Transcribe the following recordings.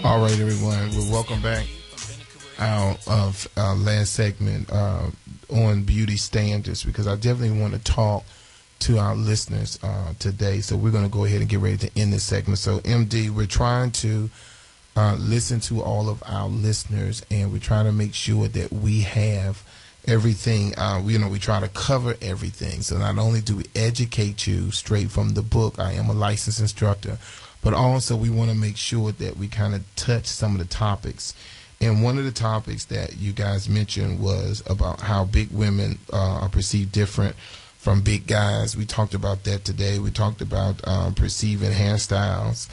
All right, everyone. Well, welcome back. Our last segment on beauty standards, because I definitely want to talk to our listeners today. So we're going to go ahead and get ready to end this segment. So, MD, we're trying to listen to all of our listeners, and we're trying to make sure that we have everything. We try to cover everything. So not only do we educate you straight from the book, I am a licensed instructor, but also we want to make sure that we kind of touch some of the topics. And one of the topics that you guys mentioned was about how big women are perceived different from big guys. We talked about that today. We talked about perceiving hairstyles.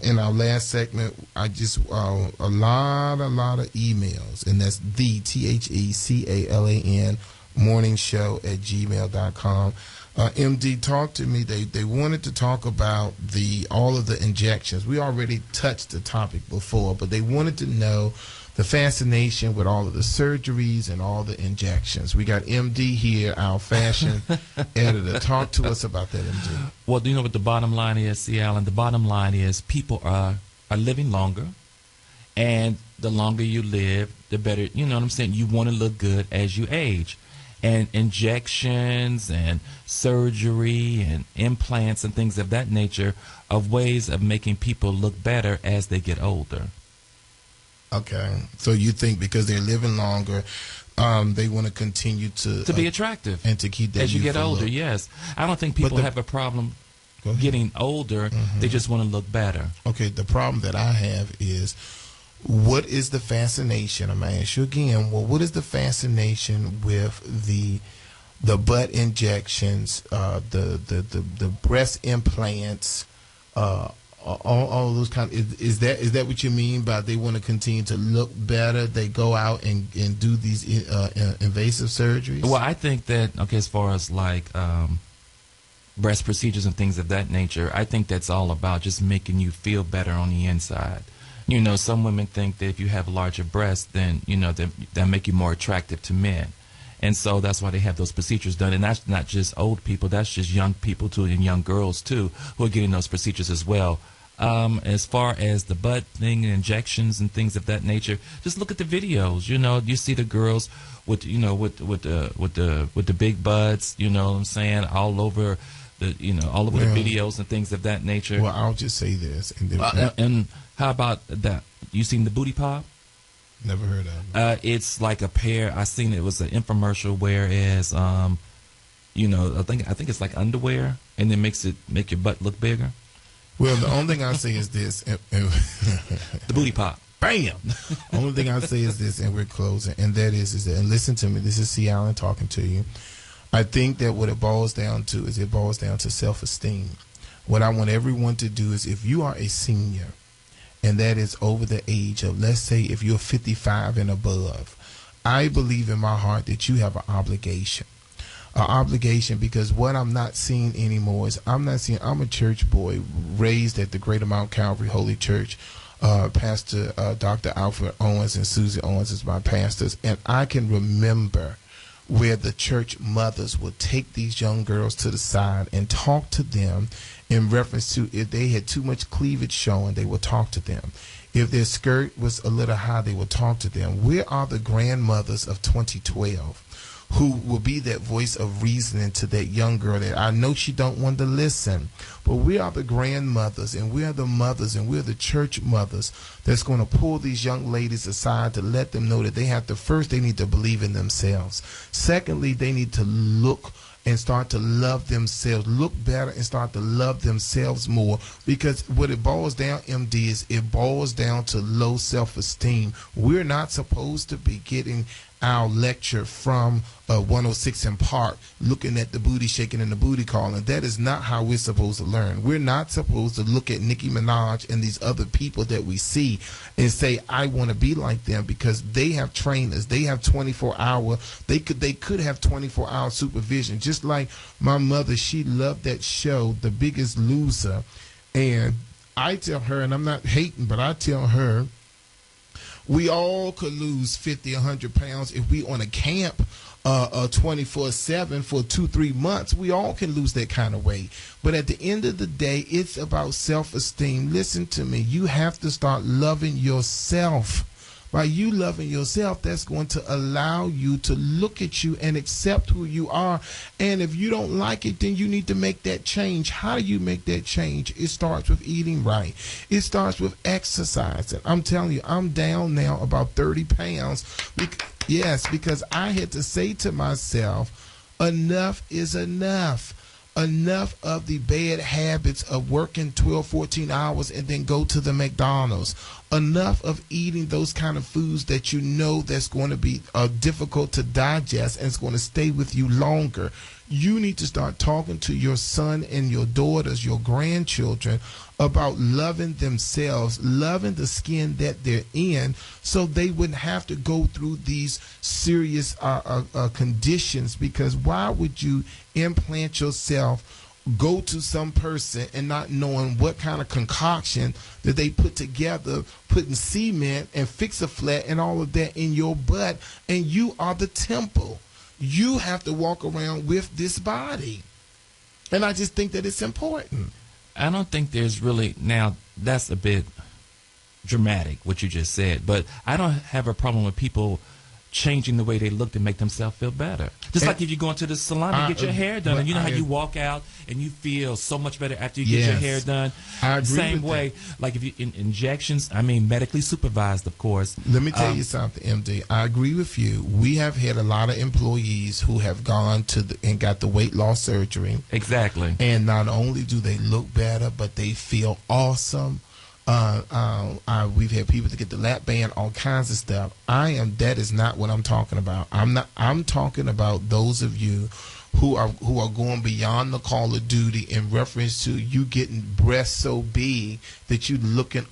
In our last segment, I just a lot of emails, and that's the THECALAN morning show at gmail.com. MD, talk to me. They wanted to talk about all of the injections. We already touched the topic before, but they wanted to know the fascination with all of the surgeries and all the injections. We got MD here, our fashion editor. Talk to us about that, MD. Well, do you know what the bottom line is, C. Allen? The bottom line is people are living longer, and the longer you live, the better, you know what I'm saying? You want to look good as you age. And injections and surgery and implants and things of that nature are ways of making people look better as they get older. Okay. So you think because they're living longer, they want to continue to be attractive and to keep that as you get older, look. Yes. I don't think people have a problem getting older. Mm-hmm. They just want to look better. Okay. The problem that I have is, what is the fascination? I'm going to ask you again. Well, what is the fascination with the butt injections, the breast implants, all those kind of, is that what you mean by they want to continue to look better? They go out and do these invasive surgeries? Well, I think that, okay, as far as like breast procedures and things of that nature, I think that's all about just making you feel better on the inside. You know, some women think that if you have larger breasts, then, you know, that make you more attractive to men. And so that's why they have those procedures done. And that's not just old people, that's just young people too, and young girls too, who are getting those procedures as well. As far as the butt thing and injections and things of that nature, just look at the videos. You know, you see the girls with, you know, with the big butts, you know what I'm saying, all over the videos and things of that nature. Well, I'll just say this. And how about that? You seen the booty pop? Never heard of it. It's like a pair. I seen it was an infomercial, whereas you know, I think it's like underwear, and then make your butt look bigger. Well, the only thing I say is this: the booty pop. Bam. Only thing I say is this, and we're closing, and that is that. And listen to me. This is C. Allen talking to you. I think that what it boils down to is self-esteem. What I want everyone to do is, if you are a senior, and that is over the age of, let's say, if you're 55 and above, I believe in my heart that you have an obligation. Because what I'm not seeing anymore is I'm a church boy raised at the Greater Mount Calvary Holy Church. Pastor Dr. Alfred Owens and Susie Owens is my pastors, and I can remember where the church mothers would take these young girls to the side and talk to them in reference to if they had too much cleavage showing, they would talk to them. If their skirt was a little high, they would talk to them. Where are the grandmothers of 2012 who will be that voice of reasoning to that young girl that I know she don't want to listen? But we are the grandmothers, and we are the mothers, and we're the church mothers that's going to pull these young ladies aside to let them know that they need to believe in themselves. Secondly, they need to look and start to love themselves, look better and start to love themselves more. Because what it boils down, MD, is it boils down to low self-esteem. We're not supposed to be getting our lecture from 106 in Park, looking at the booty shaking and the booty calling. That is not how we're supposed to learn. We're not supposed to look at Nicki Minaj and these other people that we see and say, I want to be like them, because they have trainers. They have 24-hour. They could have 24-hour supervision. Just like my mother, she loved that show, The Biggest Loser. And I tell her, and I'm not hating, but I tell her, we all could lose 50, 100 pounds if we on a camp 24/7 for 2-3 months. We all can lose that kind of weight. But at the end of the day, it's about self-esteem. Listen to me. You have to start loving yourself. By you loving yourself, that's going to allow you to look at you and accept who you are. And if you don't like it, then you need to make that change. How do you make that change? It starts with eating right. It starts with exercising. I'm telling you, I'm down now about 30 pounds. Yes, because I had to say to myself, enough is enough. Enough of the bad habits of working 12, 14 hours and then go to the McDonald's. Enough of eating those kind of foods that you know that's going to be difficult to digest and it's going to stay with you longer. You need to start talking to your son and your daughters, your grandchildren, about loving themselves, loving the skin that they're in, so they wouldn't have to go through these serious conditions. Because why would you implant yourself, go to some person and not knowing what kind of concoction that they put together, putting cement and Fix-A-Flat and all of that in your butt, and you are the temple. You have to walk around with this body. And I just think that it's important. I don't think there's really, now that's a bit dramatic what you just said, but I don't have a problem with people changing the way they look to make themselves feel better. Just like if you go into the salon and get your hair done, and you know how you walk out and you feel so much better after you get your hair done. I agree. Same way, like if you injections, I mean medically supervised, of course. Let me tell you something, MD. I agree with you. We have had a lot of employees who have gone to and got the weight loss surgery. Exactly. And not only do they look better, but they feel awesome. We've had people to get the lap band, all kinds of stuff. That is not what I'm talking about. I'm talking about those of you who are going beyond the call of duty in reference to you getting breasts so big that you're looking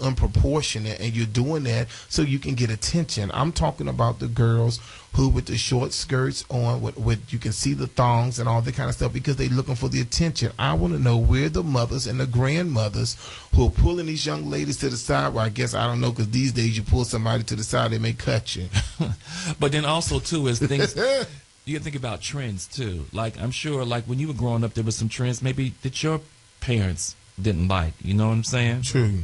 unproportionate, and you're doing that so you can get attention. I'm talking about the girls who with the short skirts on, with you can see the thongs and all that kind of stuff, because they're looking for the attention. I want to know where the mothers and the grandmothers who are pulling these young ladies to the side. Well, I guess I don't know, because these days you pull somebody to the side, they may cut you. But then also too is things. You can think about trends too. Like I'm sure, like when you were growing up, there was some trends maybe that your parents didn't like. You know what I'm saying? True.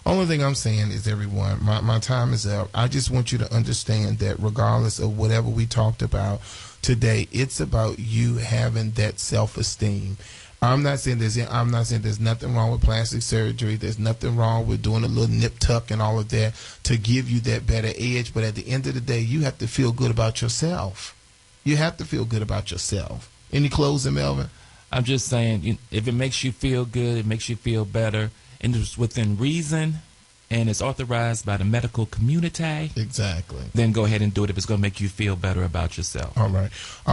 Only thing I'm saying is, everyone, my time is up. I just want you to understand that regardless of whatever we talked about today, it's about you having that self-esteem. I'm not saying there's nothing wrong with plastic surgery. There's nothing wrong with doing a little nip tuck and all of that to give you that better edge. But at the end of the day, you have to feel good about yourself. You have to feel good about yourself. Any closing, Melvin? I'm just saying, if it makes you feel good, it makes you feel better, and it's within reason, and it's authorized by the medical community. Exactly. Then go ahead and do it if it's going to make you feel better about yourself. All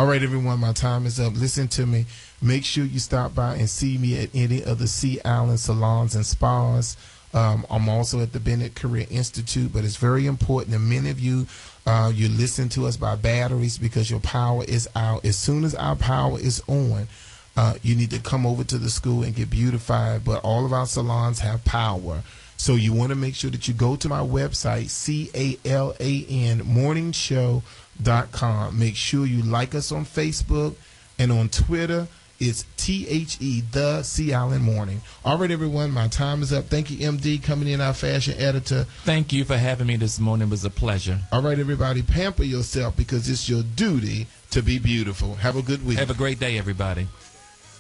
right, everyone. My time is up. Listen to me. Make sure you stop by and see me at any of the Sea Island salons and spas. I'm also at the Bennett Career Institute, but it's very important that many of you listen to us by batteries, because your power is out. As soon as our power is on, you need to come over to the school and get beautified. But all of our salons have power. So you want to make sure that you go to my website, CALAN morningshow.com. Make sure you like us on Facebook, and on Twitter, it's THE, the Sea Island Morning. All right, everyone, my time is up. Thank you, MD, coming in, our fashion editor. Thank you for having me this morning. It was a pleasure. All right, everybody, pamper yourself, because it's your duty to be beautiful. Have a good week. Have a great day, everybody.